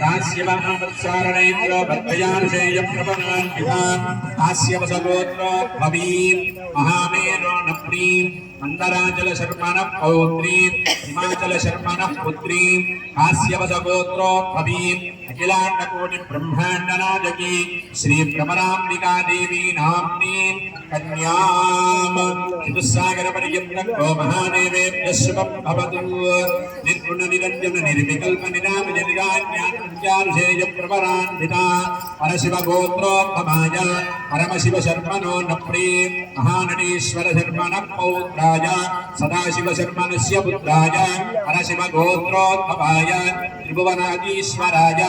दास्यवत्सारणेन्द्रो भद्रयानुषेयं प्रपन्नान्विता हास्यवसगोत्रो भवीं महामेनो नप्रीं मन्दराचलशर्मणः पौत्रीं हिमाचलशर्मणः पुत्रीं हास्यवसगोत्रो भवीं अखिलाण्डकोटिब्रह्माण्डनायकी श्रीभ्रमराम्बिका देवी नाम्नीं कन्यां ऋतुसागरपर्यन्तं गो महादेवेभ्यः शुभं भवतु निर्गुणनिरञ्जन निर्विकल्प निरामजनिराज्ञानुषेय प्रवरान्विता परशिवगोत्रोद्भवाय परमशिवशर्मनो नप्रीं महानटीश्वरशर्मणः पौत्राय सदाशिवशर्मणस्य पुत्राय परशिवगोत्रोद्भवाय त्रिभुवनाधीश्वराय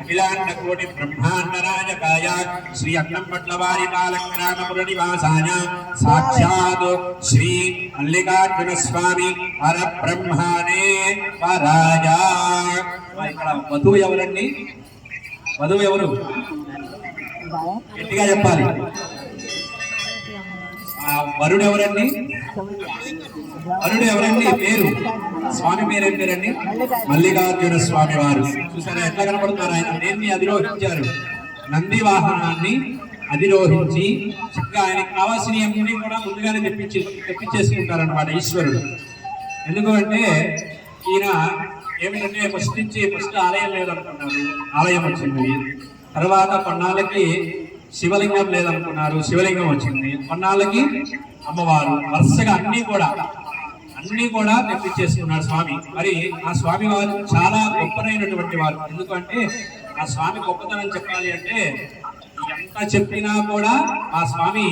अखिलाण्डकोटिब्रह्माण्डनायकाय श्री अक्कंपट्लवारिकालग्रामपुरनिवासाय साक्षात् श्री मल्लिकार्जुनस्वामी परब्रह्मणे पराय। ఇక్కడ వధువు ఎవరండి? వధువు ఎవరు? గట్టిగా చెప్పాలి. వరుడు ఎవరండి? వరుడు ఎవరండి? పేరు స్వామి పేరు ఏం పేరండి? మల్లికార్జున స్వామి వారు. చూసారా ఎట్లా కనపడుతున్నారు? ఆయన దేన్ని అధిరోహించారు? నంది వాహనాన్ని అధిరోహించి చక్కగా ఆయనకి కావాల్సినవన్నీ కూడా ముందుగానే తెప్పించేసుకుంటారనమాట ఈశ్వరుడు. ఎందుకు అంటే ఈయన ఏమిటంటే ఫస్ట్ ఆలయం లేదనుకున్నారు, ఆలయం వచ్చింది. తర్వాత కొన్నాళ్ళకి శివలింగం లేదనుకున్నారు, శివలింగం వచ్చింది. కొన్నాళ్ళకి అమ్మవారు. వరుసగా అన్ని కూడా తెప్పించేసుకున్నాడు స్వామి. మరి ఆ స్వామి వారు చాలా గొప్పనైనటువంటి వారు. ఎందుకంటే ఆ స్వామి గొప్పతనం చెప్పాలి అంటే ఎంత చెప్పినా కూడా ఆ స్వామి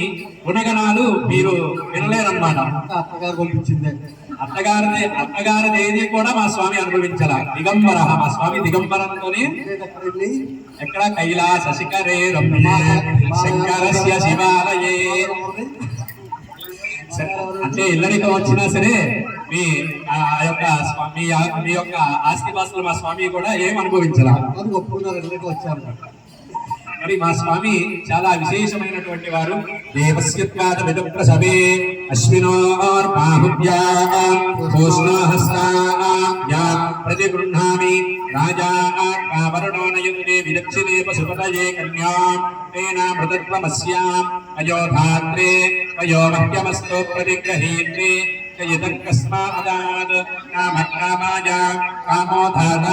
గుణగణాలు మీరు వినలేరన్నమాట. అత్తగారు పంపించింది, అత్తగారిది ఏది కూడా మా స్వామి అనుభవించాల. దిగంబర, మా స్వామి దిగంబరంతోనే ఎక్కడ కైలాస శిఖరే శంకరస్య శివాలయే అంటే ఇల్లరికం వచ్చినా సరే మీ యొక్క ఆస్తిపాస్తులు మా స్వామి కూడా ఏం అనుభవించాల. వచ్చారు. మరి మా స్వామి చాలా విశేషమైనటువంటి వారు. దేవస్యత్వాద విదప్రసవే అశ్వినోర్బాహుభ్యాం భూష్ణోహస్తాభ్యాం ప్రతిగృహ్ణామి రాజావరుణో నయుతే విదక్షిణే పశుపతయే కన్యాం తేనామృతత్వమస్యాం అయోధాత్రే వయోమహ్యమస్తో ప్రతిగ్రహీత్రే కస్మాదాద్ కామకామాయ కామోధాత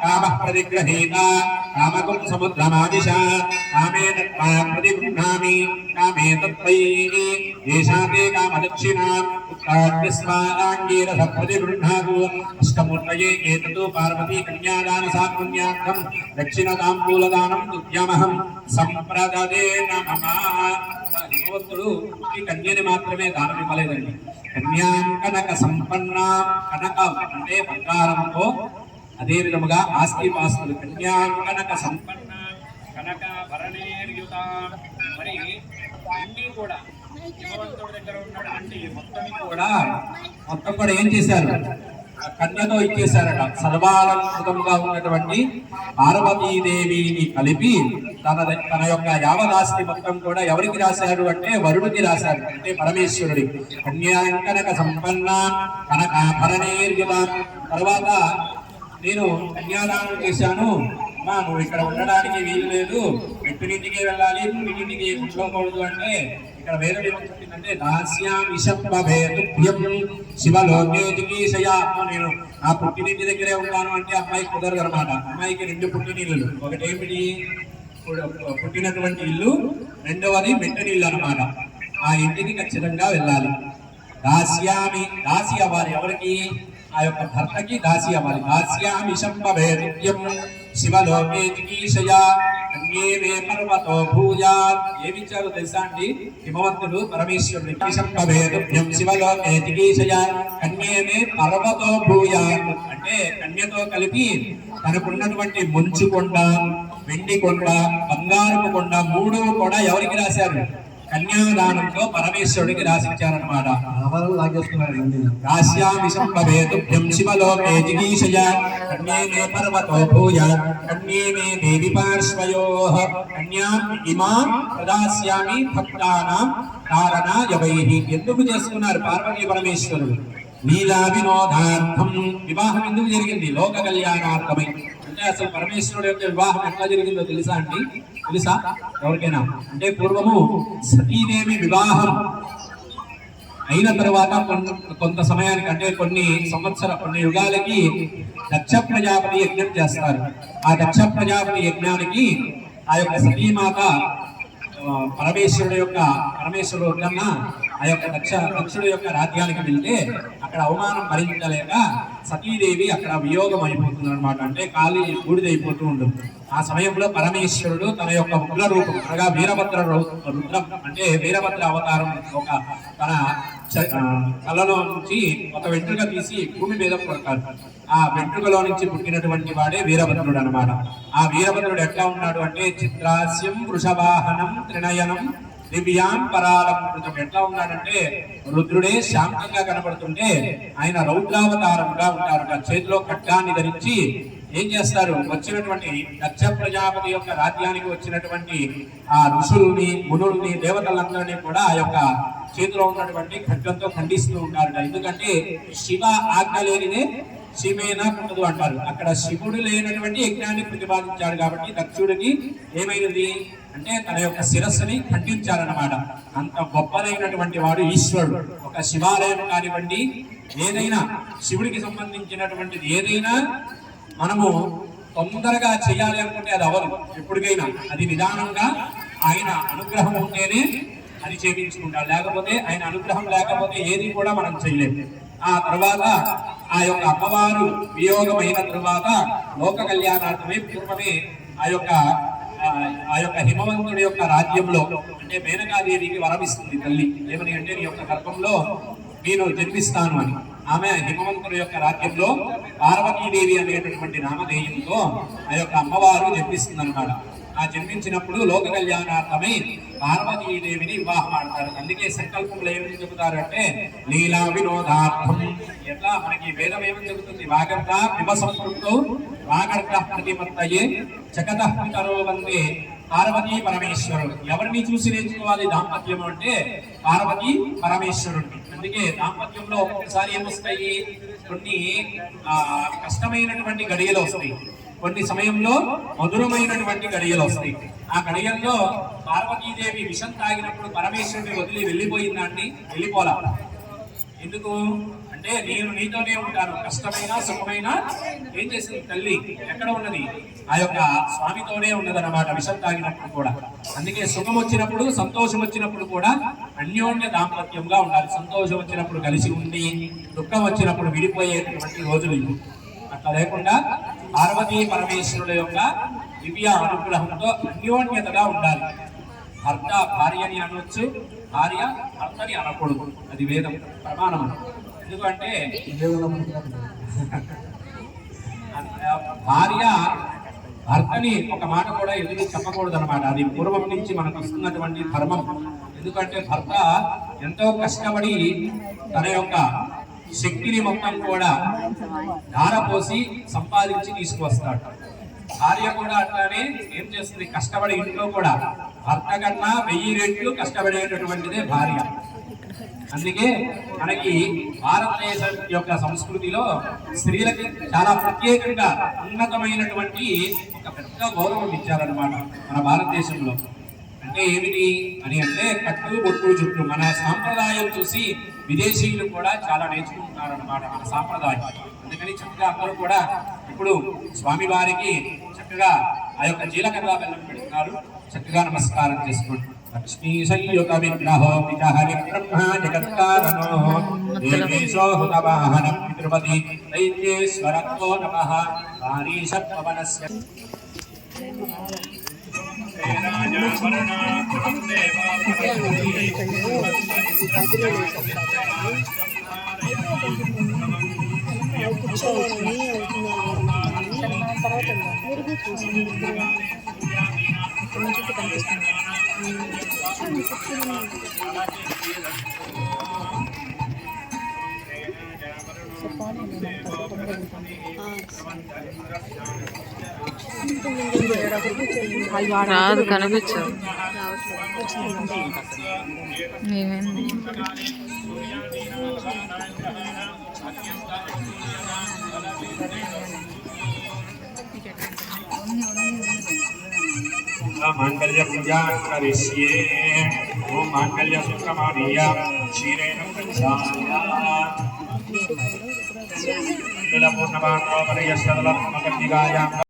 కామః ప్రతిగ్రహీత కామకుం సముద్రమాదిశ కామేన ప్రతిగృహ్ణామి కామే తత్వైః ఏషాతే కామదక్షిణాం ఉత్తాద్యస్మాంగీరస ప్రతిగృహ్ణాతు అష్టమూర్తయే ఏతతో పార్వతీ కన్యాదాన సాత్పుణ్యార్థం దక్షిణతాంబూలదానం తుభ్యమహం సంప్రదదే నమః. భగవంతుడు ఈ కన్యని మాత్రమే దానం ఇవ్వలేదండి. కన్యాం కనక సంపన్న, కనక అంటే బంగారంతో, అదే విధముగా ఆస్తిపాస్తులు. కన్యాం కనక సంపన్న కనక భరణేర్యుత. మరి అన్ని కూడా భగవంతుడి దగ్గర ఉన్నటువంటి మొత్తం కూడా ఏం చేశారు? కన్యతో ఇచ్చేశారట. సర్వాలంకృతంగా ఉన్నటువంటి పార్వతీదేవిని కలిపి తన యొక్క యావదాస్తి మొత్తం కూడా ఎవరికి రాశారు అంటే వరుడికి రాశారు, అంటే పరమేశ్వరుడి. కన్యాంకనక సంపన్న కనకాభరణేర్యుత. తర్వాత నేను కన్యాదానం చేశాను, అమ్మా నువ్వు ఇక్కడ ఉండడానికి వీలు లేదు, మెట్టినింటికి వెళ్ళాలి, పుట్టినింటికి కూర్చోకూడదు అంటే ఇక్కడ వేరే ఏమవుతుందంటే శివలోకే జిగీషయ. నేను నా పుట్టినింటి దగ్గరే ఉంటాను అంటే అమ్మాయికి కుదరదు అనమాట. అమ్మాయికి 2 పుట్టినిల్లు, ఒకటేమిటి పుట్టినటువంటి ఇల్లు, రెండవది మెట్టనిల్లు అనమాట. ఆ ఇంటికి ఖచ్చితంగా వెళ్ళాలి. దాసి అవ్వాలి. ఎవరికి? ఆ యొక్క భర్తకి దాసి అవ్వాలి. దాస్యామి శంభవేద్యం శివలోకే జిగీషయ అన్యేమే పర్వతో భూయాత్. ఏమిచ్చారో తెలుసా అండి హిమవంతుడు పరమేశ్వరుడికి? శంభవేద్యం శివలోకే జిగీషయ కన్యేమే పర్వతో భూయాత్ అంటే కన్యతో కలిపి తనకున్నటువంటి మంచు కొండ, వెండి కొండ, బంగారపు కొండ 3 కూడా ఎవరికి రాశారు? కన్యాదానంతో పరమేశ్వరుడికి రాసిచ్చారనమాట. ఆహారం లాగేస్తున్నారు. రాశ్యామి సంభవేతుభ్యం శివలోకే జిగీషయ కన్యే మే పర్వతో భూయ కన్యే మే దేవి పార్శ్వయోః కన్యాం ఇమాం ప్రదాస్యామి భక్తానాం కారణాయ వైః. ఎందుకు చేసుకున్నారు పార్వతీ పరమేశ్వరుడు? లీలా వినోదార్థం. వివాహం ఎందుకు జరిగింది? లోక కళ్యాణార్థమై. అంటే అసలు పరమేశ్వరుడు యొక్క వివాహం ఎట్లా జరిగిందో తెలుసా అండి? తెలుసా ఎవరికైనా? అంటే పూర్వము సతీదేవి వివాహం అయిన తర్వాత కొంత సమయానికి, అంటే కొన్ని యుగాలకి దక్ష ప్రజాపతి యజ్ఞం చేస్తారు. ఆ దక్ష ప్రజాపతి యజ్ఞానికి ఆ యొక్క సతీమాత పరమేశ్వరుడు కన్నా ఆ యొక్క దక్షుడు యొక్క రాజ్యానికి వెళ్తే అక్కడ అవమానం భరించలేక సతీదేవి అక్కడ వియోగం అయిపోతుంది అనమాట. అంటే కాలి బూడిదైపోతూ ఉంటుంది. ఆ సమయంలో పరమేశ్వరుడు తన యొక్క ఉగ్ర రూపం అనగా వీరభద్ర రుద్రం అంటే వీరభద్ర అవతారం ఒక తన కళ్ళలో నుంచి ఒక వెంట్రుక తీసి భూమి మీద కొడతారు. ఆ వెంట్రుకలో నుంచి పుట్టినటువంటి వాడే వీరభద్రుడు అనమాట. ఆ వీరభద్రుడు ఎట్లా ఉన్నాడు అంటే చిత్రాస్యం వృషవాహనం త్రినయనం దివ్యాం పరాలంకృతం. ఎట్లా ఉన్నాడంటే రుద్రుడే శాంతంగా కనబడుతుంటే ఆయన రౌద్రావతారంగా ఉంటారు. చేతిలో ఖడ్గాన్ని ధరించి ఏం చేస్తారు? వచ్చినటువంటి దక్ష ప్రజాపతి యొక్క రాజ్యానికి వచ్చినటువంటి ఆ ఋషుల్ని మునుల్ని దేవతలందరినీ కూడా ఆ యొక్క చేతిలో ఉన్నటువంటి ఖడ్గంతో ఖండిస్తూ ఉంటారు. ఎందుకంటే శివ ఆజ్ఞ లేనిదే శివేనా పుట్టదు అంటారు. అక్కడ శివుడు లేనటువంటి యజ్ఞాన్ని ప్రతిపాదించాడు కాబట్టి దక్షుడికి ఏమైనది అంటే తన యొక్క శిరస్సుని ఖండించారనమాట. అంత గొప్పదైనటువంటి వాడు ఈశ్వరుడు. ఒక శివాలయం కానివ్వండి, ఏదైనా శివుడికి సంబంధించినటువంటిది ఏదైనా మనము తొందరగా చేయాలి అనుకుంటే అది అవ్వదు. ఎప్పటికైనా అది నిదానంగా ఆయన అనుగ్రహం ఉంటేనే అది చేయించుకుంటాడు. లేకపోతే ఆయన అనుగ్రహం లేకపోతే ఏది కూడా మనం చేయలేము. ఆ తర్వాత ఆ యొక్క అమ్మవారు వియోగమైన తరువాత లోక కళ్యాణార్థమే పూర్వమే ఆ యొక్క హిమవంతుడి యొక్క రాజ్యంలో అంటే మేనకాదేవికి వరమిస్తుంది తల్లి. ఏమని అంటే నీ యొక్క గర్భంలో నేను జన్మిస్తాను అని. ఆమె హిమవంతుడి యొక్క రాజ్యంలో పార్వతీదేవి అనేటటువంటి నామధేయంతో ఆ యొక్క అమ్మవారు జన్మిస్తుంది అనమాట. ఆ జన్మించినప్పుడు లోక కళ్యాణార్థమై పార్వతీదేవిని వివాహం ఆడతారు. అందుకే సంకల్పంలో ఏమని చెబుతారు అంటే లీలా వినోదార్థం. ఎట్లా మనకి వేదం ఏమని చెబుతుంది? వాగర్త వివ సంపృక్తో వాగర్త ప్రతిపత్తయే జగతః పితరో వందే పార్వతీ పరమేశ్వరుడు. ఎవరిని చూసి నేర్చుకోవాలి దాంపత్యం అంటే? పార్వతీ పరమేశ్వరుడిని. అందుకే దాంపత్యంలో ఒక్కొక్కసారి ఏమొస్తాయి? కొన్ని కష్టమైనటువంటి గడియలు వస్తాయి, కొన్ని సమయంలో మధురమైనటువంటి గడియలు వస్తాయి. ఆ గడియల్లో పార్వతీదేవి విషం తాగినప్పుడు పరమేశ్వరుని వదిలి వెళ్ళిపోయిందా అండి? వెళ్ళిపోలా. ఎందుకు అంటే నేను నీతోనే ఉంటాను, కష్టమైన సుఖమైన ఏం చేసింది తల్లి? ఎక్కడ ఉన్నది? ఆ యొక్క స్వామితోనే ఉన్నదన్నమాట విషం తాగినప్పుడు కూడా. అందుకే సుఖం వచ్చినప్పుడు సంతోషం వచ్చినప్పుడు కూడా అన్యోన్య దాంపత్యంగా ఉండాలి. సంతోషం వచ్చినప్పుడు కలిసి ఉండి, దుఃఖం వచ్చినప్పుడు విడిపోయేటటువంటి రోజులు ఇవి. అట్లా లేకుండా పార్వతీ పరమేశ్వరుల యొక్క దివ్య అనుగ్రహంతో అన్యోన్యతగా ఉండాలి. భర్త భార్యని అనవచ్చు, భార్య భర్తని అనకూడదు. అది వేదం ప్రమాణం. ఎందుకంటే భార్య భర్తని ఒక మాట కూడా ఎదురు చెప్పకూడదు అనమాట. అది పూర్వం నుంచి మనకు వస్తున్నటువంటి ధర్మం. ఎందుకంటే భర్త ఎంతో కష్టపడి తన యొక్క శక్తిని మొత్తం కూడా ధారపోసి సంపాదించి తీసుకువస్తాడు. భార్య కూడా అట్లానే ఏం చేస్తుంది? కష్టపడి ఇంట్లో కూడా భర్త కన్నా 1000 రెట్లు కష్టపడేటటువంటిదే భార్య. అందుకే మనకి భారతదేశం యొక్క సంస్కృతిలో స్త్రీలకి చాలా ప్రత్యేకంగా ఉన్నతమైనటువంటి ఒక పెద్ద గౌరవం ఇచ్చారనమాట మన భారతదేశంలో. అంటే ఏమిటి అని అంటే కట్టు బొట్టు చుట్టూ మన సాంప్రదాయం చూసి విదేశీయులు కూడా చాలా నేర్చుకుంటున్నారన్నమాట మన సాంప్రదాయం. అందుకని చక్కగా అందరూ కూడా ఇప్పుడు స్వామివారికి చక్కగా ఆ యొక్క జీలకర్ర బెల్లం పెడుతున్నారు. చక్కగా నమస్కారం చేసుకోండి. లక్ష్మీ సంయుత విగ్రహో విహరి బ్రహ్మ జగత్కారణో దేవేశో హుతవాహనం పితృపతి దైత్యేశ్వరత్వో నమః వారీష పవనస్య చుట్టూ కనిపిస్తుంది. రాదు, కనిపించదు. ఏమైంది? मांगल्य पूजा करिष्ये ओम मांगल्य सूत्रमादीय क्षीरेण पंचाया